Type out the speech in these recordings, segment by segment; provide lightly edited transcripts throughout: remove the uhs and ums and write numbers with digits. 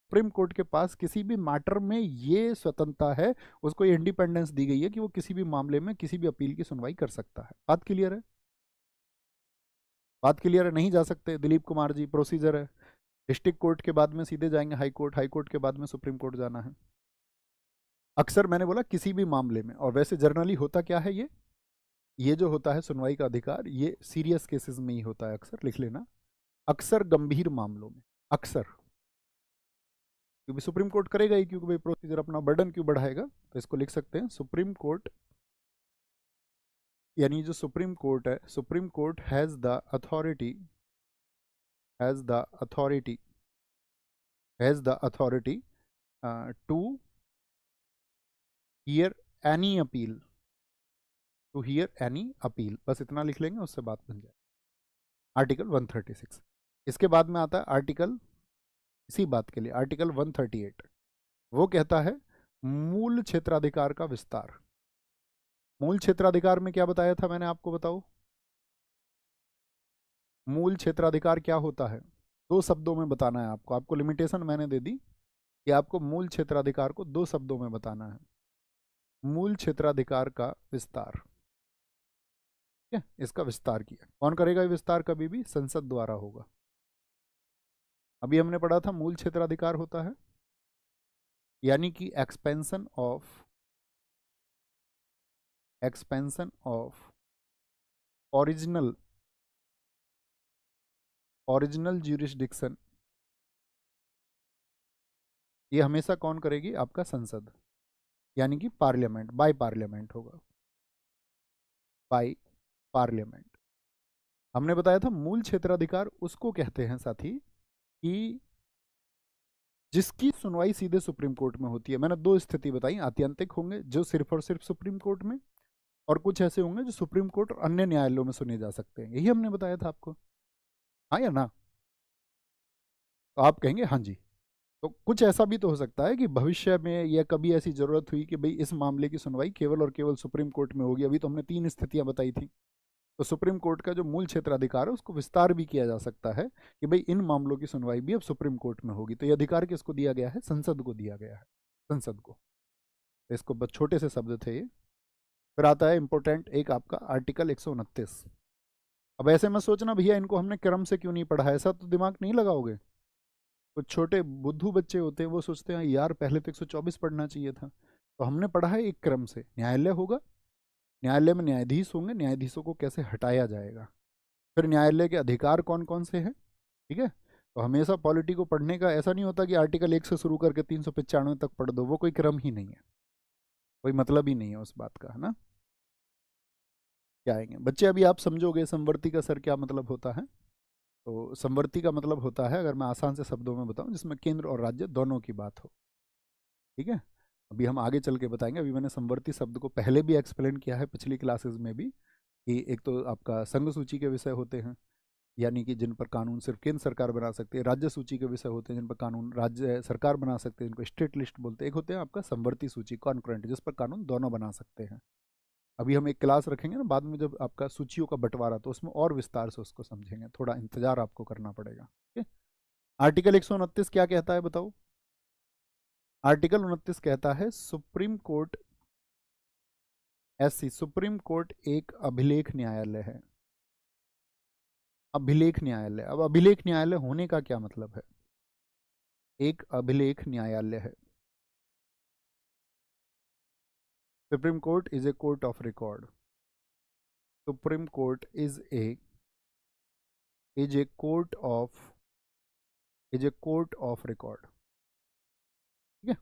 Supreme court के पास किसी भी मैटर में ये स्वतंत्रता है, उसको ये इंडिपेंडेंस दी गई है कि वो किसी भी मामले में किसी भी अपील की सुनवाई कर सकता है। बात क्लियर है? बात क्लियर है? नहीं जा सकते दिलीप कुमार जी, प्रोसीजर है, डिस्ट्रिक्ट कोर्ट के बाद में सीधे जाएंगे हाई कोर्ट, हाई कोर्ट के बाद में सुप्रीम कोर्ट जाना है। अक्सर मैंने बोला किसी भी मामले में, और वैसे जनरली होता क्या है, ये जो होता है सुनवाई का अधिकार, ये सीरियस केसेस में ही होता है अक्सर, लिख लेना, अक्सर गंभीर मामलों में, अक्सर, क्योंकि सुप्रीम कोर्ट करेगा ही, क्योंकि भाई प्रोसीजर अपना बर्डन क्यों बढ़ाएगा, तो इसको लिख सकते हैं सुप्रीम कोर्ट, यानी जो सुप्रीम कोर्ट है, supreme court has the authority, has the authority, has the authority to hear any appeal, to hear any appeal, बस इतना लिख लेंगे, उससे बात बन जाए। आर्टिकल 136, इसके बाद में आता है आर्टिकल, इसी बात के लिए आर्टिकल 138, वो कहता है मूल क्षेत्राधिकार का विस्तार। मूल क्षेत्राधिकार में क्या बताया था मैंने आपको, बताओ मूल क्षेत्राधिकार क्या होता है? दो शब्दों में बताना है आपको, आपको लिमिटेशन मैंने दे दी कि आपको मूल क्षेत्राधिकार को दो शब्दों में बताना है। मूल क्षेत्राधिकार का विस्तार, ठीक है, इसका विस्तार किया, कौन करेगा ये विस्तार? कभी भी संसद द्वारा होगा। अभी हमने पढ़ा था मूल क्षेत्राधिकार होता है यानी कि expansion of original, original jurisdiction, ये हमेशा कौन करेगी? आपका संसद, यानी कि पार्लियामेंट, बाय पार्लियामेंट होगा, बाय पार्लियामेंट। हमने बताया था मूल क्षेत्राधिकार उसको कहते हैं साथी कि जिसकी सुनवाई सीधे सुप्रीम कोर्ट में होती है। मैंने दो स्थिति बताई, आत्यंतिक होंगे जो सिर्फ और सिर्फ सुप्रीम कोर्ट में, और कुछ ऐसे होंगे जो सुप्रीम कोर्ट और अन्य न्यायालयों में सुने जा सकते हैं। यही हमने बताया था आपको, हाँ या ना? तो आप कहेंगे हाँ जी। तो कुछ ऐसा भी तो हो सकता है कि भविष्य में या कभी ऐसी जरूरत हुई कि भाई इस मामले की सुनवाई केवल और केवल सुप्रीम कोर्ट में होगी। अभी तो हमने तीन स्थितियां बताई थी। तो सुप्रीम कोर्ट का जो मूल क्षेत्राधिकार है उसको विस्तार भी किया जा सकता है कि भाई इन मामलों की सुनवाई भी अब सुप्रीम कोर्ट में होगी। तो ये अधिकार किसको दिया गया है? संसद को दिया गया है, संसद को। तो इसको बस छोटे से शब्द थे ये। फिर आता है इंपोर्टेंट एक आपका आर्टिकल 129। अब ऐसे में सोचना भैया इनको हमने क्रम से क्यों नहीं पढ़ा, ऐसा तो दिमाग नहीं लगाओगे। कुछ छोटे बुद्धू बच्चे होते हैं, वो सोचते हैं यार पहले तो 124 पढ़ना चाहिए था। तो हमने पढ़ा है एक क्रम से, न्यायालय होगा, न्यायालय में न्यायाधीश होंगे, न्यायाधीशों को कैसे हटाया जाएगा, फिर न्यायालय के अधिकार कौन कौन से हैं, ठीक है। तो हमेशा पॉलिटी को पढ़ने का ऐसा नहीं होता कि आर्टिकल 1 से शुरू करके 395 तक पढ़ दो, वो कोई क्रम ही नहीं है, कोई मतलब ही नहीं है उस बात का, है ना। क्या आएंगे बच्चे, अभी आप समझोगे संवर्ती का सर क्या मतलब होता है। तो संवर्ती का मतलब होता है, अगर मैं आसान से शब्दों में बताऊं, जिसमें केंद्र और राज्य दोनों की बात हो, ठीक है। अभी हम आगे चल के बताएंगे, अभी मैंने संवर्ती शब्द को पहले भी एक्सप्लेन किया है पिछली क्लासेस में भी, कि एक तो आपका संघ सूची के विषय होते हैं, यानी कि जिन पर कानून सिर्फ केंद्र सरकार बना सकती है, राज्य सूची के विषय होते हैं जिन पर कानून राज्य सरकार बना सकते हैं, जिनको स्टेट लिस्ट बोलते हैं, एक होते हैं आपका संवर्ती सूची कॉन्करेंट, जिस पर कानून दोनों बना सकते हैं। अभी हम एक क्लास रखेंगे ना बाद में जब आपका सूचियों का बंटवारा, तो उसमें और विस्तार से उसको समझेंगे, थोड़ा इंतजार आपको करना पड़ेगा, ठीक है। आर्टिकल 129 क्या कहता है बताओ? आर्टिकल 29 कहता है supreme court, SC supreme court एक अभिलेख न्यायालय है। अभिलेख न्यायालय, अब अभिलेख न्यायालय होने का क्या मतलब है? एक अभिलेख न्यायालय है, supreme court is a court of record, supreme court is a court of, is a court of record, ठीक है।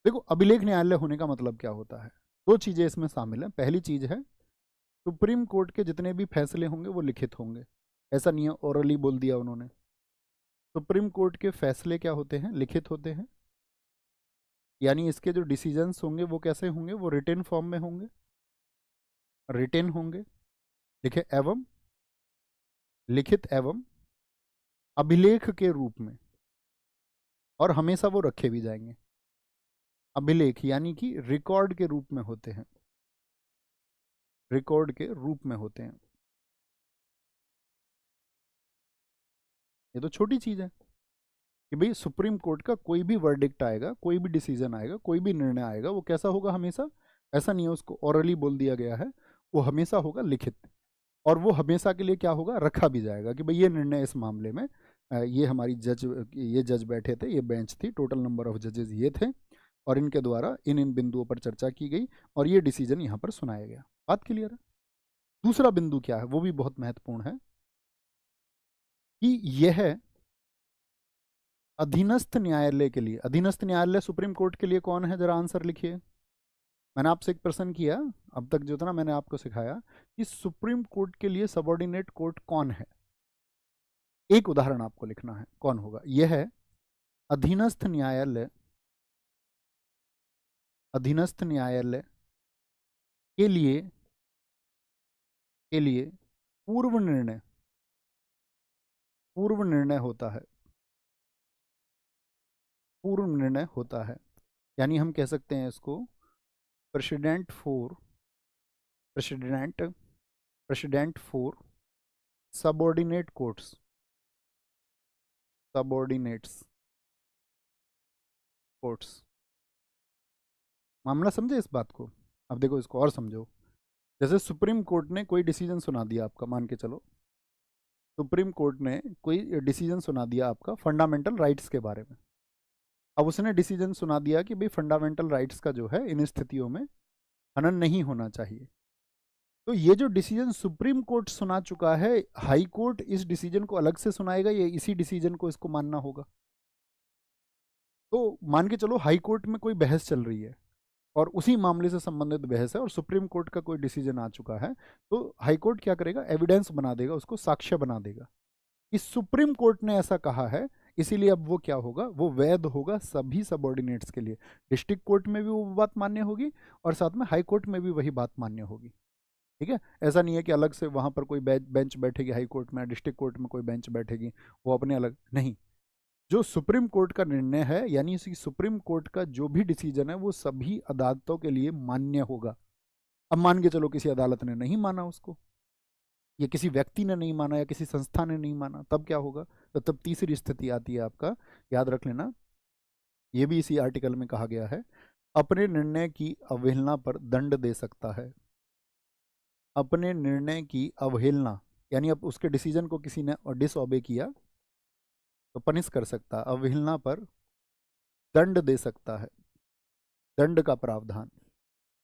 देखो अभिलेख न्यायालय होने का मतलब क्या होता है, दो चीजें इसमें शामिल हैं। पहली चीज है सुप्रीम कोर्ट के जितने भी फैसले होंगे वो लिखित होंगे, ऐसा नहीं है ओरली बोल दिया उन्होंने। सुप्रीम कोर्ट के फैसले क्या होते हैं? लिखित होते हैं, यानी इसके जो डिसीजंस होंगे वो कैसे होंगे? वो रिटेन फॉर्म में होंगे, रिटेन होंगे, लिखे एवं, लिखित एवं अभिलेख के रूप में, और हमेशा वो रखे भी जाएंगे। अभिलेख यानी कि रिकॉर्ड के रूप में होते हैं, रिकॉर्ड के रूप में होते हैं। ये तो छोटी चीज है, कि भाई सुप्रीम कोर्ट का कोई भी वर्डिक्ट आएगा, कोई भी डिसीजन आएगा, कोई भी निर्णय आएगा, वो कैसा होगा हमेशा, ऐसा नहीं है उसको ऑरली बोल दिया गया है, वो हमेशा होगा लिखित। और वो हमेशा के लिए क्या होगा, रखा भी जाएगा कि भाई ये निर्णय इस मामले में ये हमारी ये जज बैठे थे, ये बेंच थी, टोटल नंबर ऑफ जजेस ये थे, और इनके द्वारा इन इन बिंदुओं पर चर्चा की गई और ये डिसीजन यहाँ पर सुनाया गया। बात क्लियर है। दूसरा बिंदु क्या है, वो भी बहुत महत्वपूर्ण है कि यह अधीनस्थ न्यायालय के लिए, अधीनस्थ न्यायालय सुप्रीम कोर्ट के लिए कौन है, जरा आंसर लिखिए। मैंने आपसे एक प्रश्न किया अब तक जो था ना, मैंने आपको सिखाया कि सुप्रीम कोर्ट के लिए सबऑर्डिनेट कोर्ट कौन है। एक उदाहरण आपको लिखना है, कौन होगा। यह है अधीनस्थ न्यायालय, अधीनस्थ न्यायालय के लिए पूर्व निर्णय, पूर्व निर्णय होता है, पूर्व निर्णय होता है। यानी हम कह सकते हैं इसको president for, president president for subordinate courts, subordinates courts. मामला समझे इस बात को। अब देखो इसको और समझो। जैसे सुप्रीम कोर्ट ने कोई डिसीजन सुना दिया आपका, मान के चलो सुप्रीम कोर्ट ने कोई डिसीजन सुना दिया आपका फंडामेंटल राइट्स के बारे में। अब उसने डिसीजन सुना दिया कि भाई फंडामेंटल राइट्स का जो है इन स्थितियों में हनन नहीं होना चाहिए। तो ये जो डिसीजन सुप्रीम कोर्ट सुना चुका है, हाई कोर्ट इस डिसीजन को अलग से सुनाएगा या इसी डिसीजन को इसको मानना होगा। तो मान के चलो हाई कोर्ट में कोई बहस चल रही है और उसी मामले से संबंधित बहस है और सुप्रीम कोर्ट का कोई डिसीजन आ चुका है, तो हाई कोर्ट क्या करेगा, एविडेंस बना देगा, उसको साक्ष्य बना देगा कि सुप्रीम कोर्ट ने ऐसा कहा है, इसीलिए अब वो क्या होगा, वो वैध होगा सभी सबऑर्डिनेट्स के लिए। डिस्ट्रिक्ट कोर्ट में भी वो बात मान्य होगी और साथ में हाई कोर्ट में भी वही बात मान्य होगी। ठीक है, ऐसा नहीं है कि अलग से वहां पर कोई बेंच बैठेगी हाई कोर्ट में, डिस्ट्रिक्ट कोर्ट में कोई बेंच बैठेगी, वो अपने अलग नहीं। जो सुप्रीम कोर्ट का निर्णय है, यानी इसी सुप्रीम कोर्ट का जो भी डिसीजन है, वो सभी अदालतों के लिए मान्य होगा। अब मान के चलो किसी अदालत ने नहीं माना उसको, या किसी व्यक्ति ने नहीं माना, या किसी संस्था ने नहीं माना, तब क्या होगा। तो तब तीसरी स्थिति आती है आपका, याद रख लेना, ये भी इसी आर्टिकल में कहा गया है, अपने निर्णय की अवहेलना पर दंड दे सकता है। अपने निर्णय की अवहेलना, यानी अब उसके डिसीजन को किसी ने डिसऑबे किया तो पनिश कर सकता है, अवहेलना पर दंड दे सकता है, दंड का प्रावधान,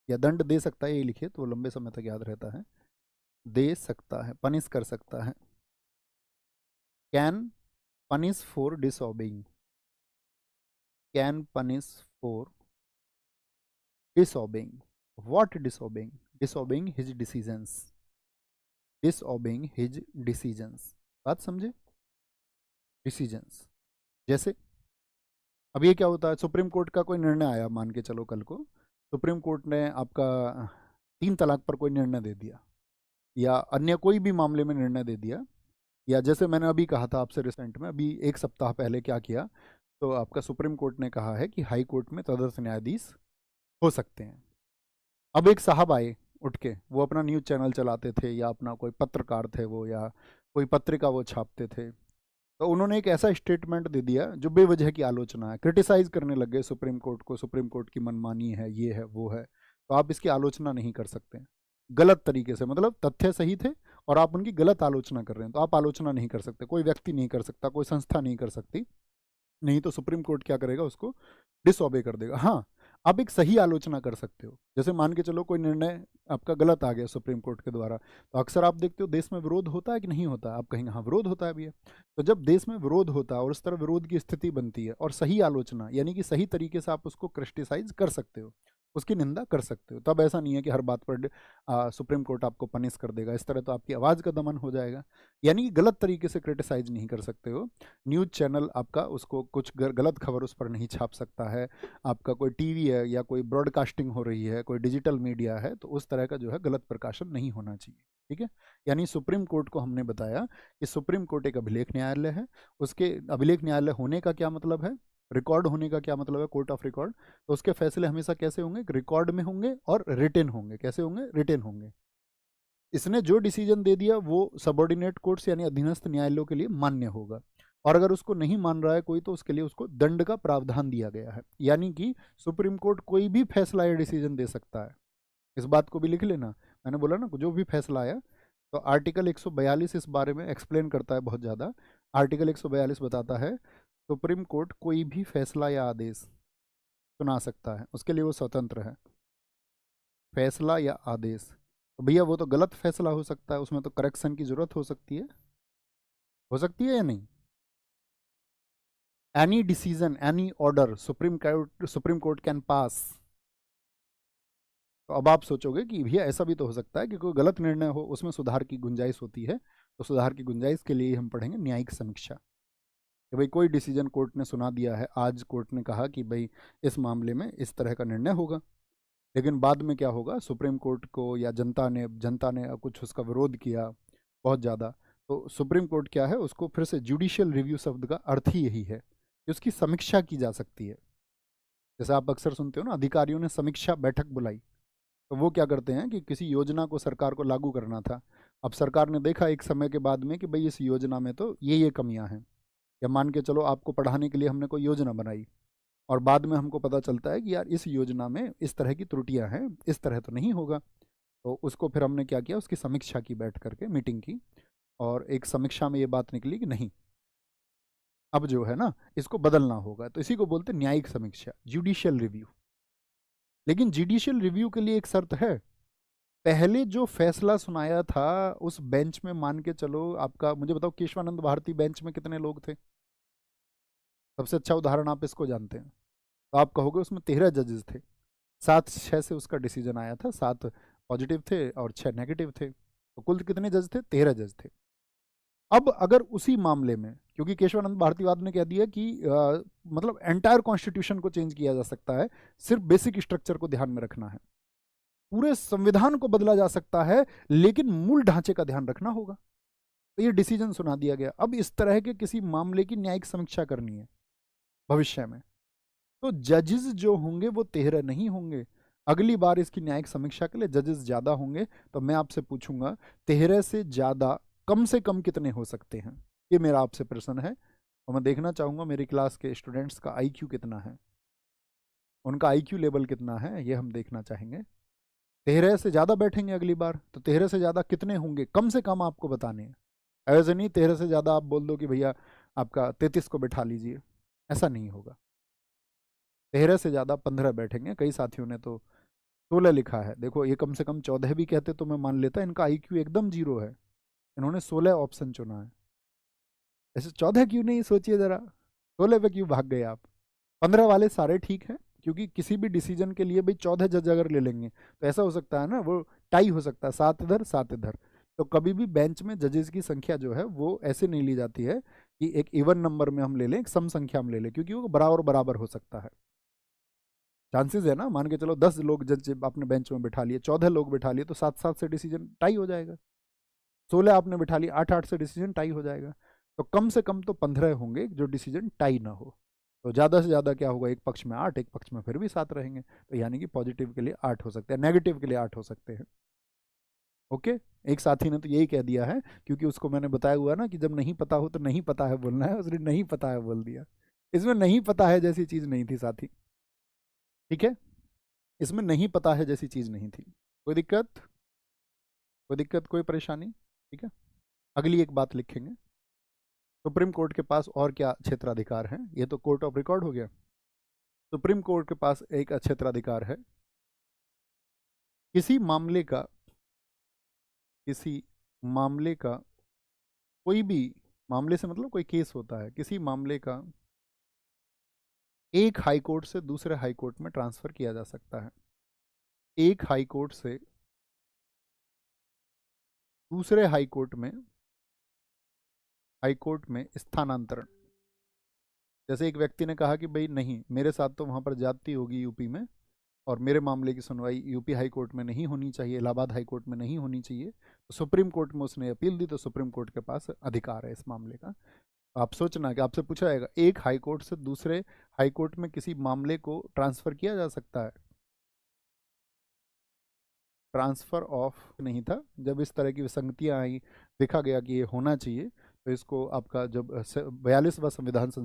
या दंड दे सकता है ये लिखिए तो लंबे समय तक याद रहता है, दे सकता है, पनिश कर सकता है। Can punish for disobeying, can punish for disobeying, what disobeying, disobeying his decisions, disobeying his decisions. बात समझे, डिसीजंस। जैसे अब ये क्या होता है, सुप्रीम कोर्ट का कोई निर्णय आया, मान के चलो कल को सुप्रीम कोर्ट ने आपका 3 तलाक पर कोई निर्णय दे दिया, या अन्य कोई भी मामले में निर्णय दे दिया, या जैसे मैंने अभी कहा था आपसे रिसेंट में, अभी 1 सप्ताह पहले क्या किया, तो आपका सुप्रीम कोर्ट ने कहा है कि हाई कोर्ट में तदर्थ न्यायाधीश हो सकते हैं। अब एक साहब आए उठ के, वो अपना न्यूज़ चैनल चलाते थे, या अपना कोई पत्रकार थे वो, या कोई पत्रिका वो छापते थे, तो उन्होंने एक ऐसा स्टेटमेंट दे दिया जो बेवजह की आलोचना है, क्रिटिसाइज करने लग गए सुप्रीम कोर्ट को, सुप्रीम कोर्ट की मनमानी है, ये है वो है, तो आप इसकी आलोचना नहीं कर सकते गलत तरीके से, मतलब तथ्य सही थे और आप उनकी गलत आलोचना कर रहे हैं, तो आप आलोचना नहीं कर सकते, कोई व्यक्ति नहीं कर सकता, कोई संस्था नहीं कर सकती, नहीं तो सुप्रीम कोर्ट क्या करेगा, उसको डिसऑबे कर देगा। हाँ, आप एक सही आलोचना कर सकते हो, जैसे मान के चलो कोई निर्णय आपका गलत आ गया सुप्रीम कोर्ट के द्वारा, तो अक्सर आप देखते हो देश में विरोध होता है कि नहीं होता, आप कहेंगे हाँ विरोध होता है भैया। तो जब देश में विरोध होता है और उस तरह विरोध की स्थिति बनती है, और सही आलोचना यानी कि सही तरीके से आप उसको क्रिटिसाइज कर सकते हो, उसकी निंदा कर सकते हो, तब ऐसा नहीं है कि हर बात पर सुप्रीम कोर्ट आपको पनिश कर देगा, इस तरह तो आपकी आवाज़ का दमन हो जाएगा। यानी कि गलत तरीके से क्रिटिसाइज नहीं कर सकते हो। न्यूज़ चैनल आपका उसको कुछ गलत खबर उस पर नहीं छाप सकता है, आपका कोई टीवी है या कोई ब्रॉडकास्टिंग हो रही है, कोई डिजिटल मीडिया है, तो उस तरह का जो है गलत प्रकाशन नहीं होना चाहिए। ठीक है, यानी सुप्रीम कोर्ट को हमने बताया कि सुप्रीम कोर्ट एक अभिलेख न्यायालय है। उसके अभिलेख न्यायालय होने का क्या मतलब है, रिकॉर्ड होने का क्या मतलब है, कोर्ट ऑफ रिकॉर्ड। तो उसके फैसले हमेशा कैसे होंगे, रिकॉर्ड में होंगे और रिटेन होंगे। कैसे होंगे, रिटेन होंगे। इसने जो डिसीजन दे दिया वो सबऑर्डिनेट कोर्ट्स यानी अधीनस्थ न्यायालयों के लिए मान्य होगा, और अगर उसको नहीं मान रहा है कोई तो उसके लिए उसको दंड का प्रावधान दिया गया है। यानी कि सुप्रीम कोर्ट कोई भी फैसला या डिसीजन दे सकता है, इस बात को भी लिख लेना। मैंने बोला ना जो भी फैसला आया, तो आर्टिकल 142 इस बारे में एक्सप्लेन करता है बहुत ज़्यादा। आर्टिकल 142 बताता है सुप्रीम कोर्ट कोई भी फैसला या आदेश सुना सकता है, उसके लिए वो स्वतंत्र है। फैसला या आदेश, तो भैया वो तो गलत फैसला हो सकता है, उसमें तो करेक्शन की जरूरत हो सकती है या नहीं। Any decision any order supreme court can pass. तो अब आप सोचोगे कि भैया ऐसा भी तो हो सकता है कि कोई गलत निर्णय हो, उसमें सुधार की गुंजाइश होती है, तो सुधार की गुंजाइश के लिए हम पढ़ेंगे न्यायिक समीक्षा। कि भाई कोई डिसीजन कोर्ट ने सुना दिया है, आज कोर्ट ने कहा कि भाई इस मामले में इस तरह का निर्णय होगा, लेकिन बाद में क्या होगा, सुप्रीम कोर्ट को या जनता ने कुछ उसका विरोध किया बहुत ज़्यादा, तो सुप्रीम कोर्ट क्या है, उसको फिर से जुडिशियल रिव्यू शब्द का अर्थ ही यही है कि उसकी समीक्षा की जा सकती है। जैसे आप अक्सर सुनते हो ना, अधिकारियों ने समीक्षा बैठक बुलाई, तो वो क्या करते हैं कि किसी योजना को सरकार को लागू करना था। अब सरकार ने देखा एक समय के बाद में कि भाई इस योजना में तो ये कमियां हैं, या मान के चलो आपको पढ़ाने के लिए हमने कोई योजना बनाई, और बाद में हमको पता चलता है कि यार इस योजना में इस तरह की त्रुटियां हैं, इस तरह तो नहीं होगा। तो उसको फिर हमने क्या किया, उसकी समीक्षा की, बैठ करके मीटिंग की, और एक समीक्षा में ये बात निकली कि नहीं, अब जो है ना इसको बदलना होगा। तो इसी को बोलते हैं न्यायिक समीक्षा, जुडिशियल रिव्यू। लेकिन जुडिशियल रिव्यू के लिए एक शर्त है, पहले जो फैसला सुनाया था उस बेंच में, मान के चलो आपका, मुझे बताओ केशवानंद भारती बेंच में कितने लोग थे। सबसे अच्छा उदाहरण आप इसको जानते हैं, तो आप कहोगे उसमें 13 जजेस थे, 7-6 से उसका डिसीजन आया था, 7 पॉजिटिव थे और 6 नेगेटिव थे, तो कुल कितने जज थे, 13 जज थे। अब अगर उसी मामले में, क्योंकि केशवानंद भारतीवाद ने कह दिया कि मतलब एंटायर कॉन्स्टिट्यूशन को चेंज किया जा सकता है, सिर्फ बेसिक स्ट्रक्चर को ध्यान में रखना है, पूरे संविधान को बदला जा सकता है, लेकिन मूल ढांचे का ध्यान रखना होगा। तो ये डिसीजन सुना दिया गया। अब इस तरह के किसी मामले की न्यायिक समीक्षा करनी है भविष्य में, तो जजेस जो होंगे वो 13 नहीं होंगे। अगली बार इसकी न्यायिक समीक्षा के लिए जजेस ज्यादा होंगे, तो मैं आपसे पूछूंगा 13 से ज्यादा कम से कम कितने हो सकते हैं, ये मेरा आपसे प्रश्न है। और मैं देखना चाहूंगा मेरी क्लास के स्टूडेंट्स का आईक्यू कितना है, उनका आईक्यू लेवल कितना है, ये हम देखना चाहेंगे। 13 से ज्यादा बैठेंगे अगली बार, तो 13 से ज्यादा कितने होंगे, कम से कम आपको बताने हैं। ऐसे नहीं 13 से ज्यादा आप बोल दो कि भैया आपका 33 को बैठा लीजिए, ऐसा नहीं होगा। 13 से ज्यादा 15 बैठेंगे, कई साथियों ने तो 16 लिखा है, देखो ये कम से कम 14 भी कहते तो मैं मान लेता, इनका आईक्यू एकदम जीरो है, इन्होंने 16 ऑप्शन चुना है। ऐसे 14 क्यों नहीं, सोचिए जरा, 16 पे क्यों भाग गए आप। 15 वाले सारे ठीक हैं, क्योंकि किसी भी डिसीजन के लिए भाई 14 जज अगर ले लेंगे तो ऐसा हो सकता है ना, वो टाई हो सकता है, 7 इधर 7 इधर। तो कभी भी बेंच में जजेस की संख्या जो है वो ऐसे नहीं ली जाती है कि एक इवन नंबर में हम ले लें, एक सम संख्या में ले लें, क्योंकि वो बराबर बराबर हो सकता है। चांसेस है ना, मान के चलो 10 लोग जज आपने बेंच में बिठा लिए, 14 लोग बिठा लिए, तो 7-7 से डिसीजन टाई हो जाएगा। 16 आपने बिठा लिए, 8-8 से डिसीजन टाई हो जाएगा। तो कम से कम तो 15 होंगे जो डिसीजन टाई ना हो। तो ज़्यादा से ज़्यादा क्या होगा, एक पक्ष में 8, एक पक्ष में फिर भी 7 रहेंगे, तो यानी कि पॉजिटिव के लिए 8 हो सकते हैं, नेगेटिव के लिए 8 हो सकते हैं। ओके। एक साथी ने तो यही कह दिया है, क्योंकि उसको मैंने बताया हुआ ना कि जब नहीं पता हो तो नहीं पता है बोलना है, उसने नहीं पता है बोल दिया। इसमें नहीं पता है जैसी चीज़ नहीं थी साथी, ठीक है, इसमें नहीं पता है जैसी चीज़ नहीं थी। कोई दिक्कत, कोई दिक्कत, कोई परेशानी, ठीक है। अगली एक बात लिखेंगे, सुप्रीम कोर्ट के पास और क्या क्षेत्राधिकार हैं, ये तो कोर्ट ऑफ रिकॉर्ड हो गया। सुप्रीम कोर्ट के पास एक क्षेत्राधिकार है, किसी मामले का, किसी मामले का, कोई भी मामले से मतलब कोई केस होता है, किसी मामले का एक हाई कोर्ट से दूसरे हाई कोर्ट में ट्रांसफर किया जा सकता है। एक हाई कोर्ट से दूसरे हाई कोर्ट में स्थानांतरण। जैसे एक व्यक्ति ने कहा कि भाई नहीं, मेरे साथ तो वहां पर ज्यादती होगी यूपी में, और मेरे मामले की सुनवाई यूपी हाई कोर्ट में नहीं होनी चाहिए, इलाहाबाद हाई कोर्ट में नहीं होनी चाहिए, तो सुप्रीम कोर्ट में उसने अपील दी, तो सुप्रीम कोर्ट के पास अधिकार है इस मामले का। आप सोचना कि आपसे पूछा जाएगा एक हाई कोर्ट से दूसरे हाई कोर्ट में किसी मामले को ट्रांसफर किया जा सकता है, ट्रांसफर ऑफ नहीं था, जब इस तरह की विसंगतियां आई, देखा गया कि ये होना चाहिए, तो इसको आपका जब 42वां संविधान संशोधन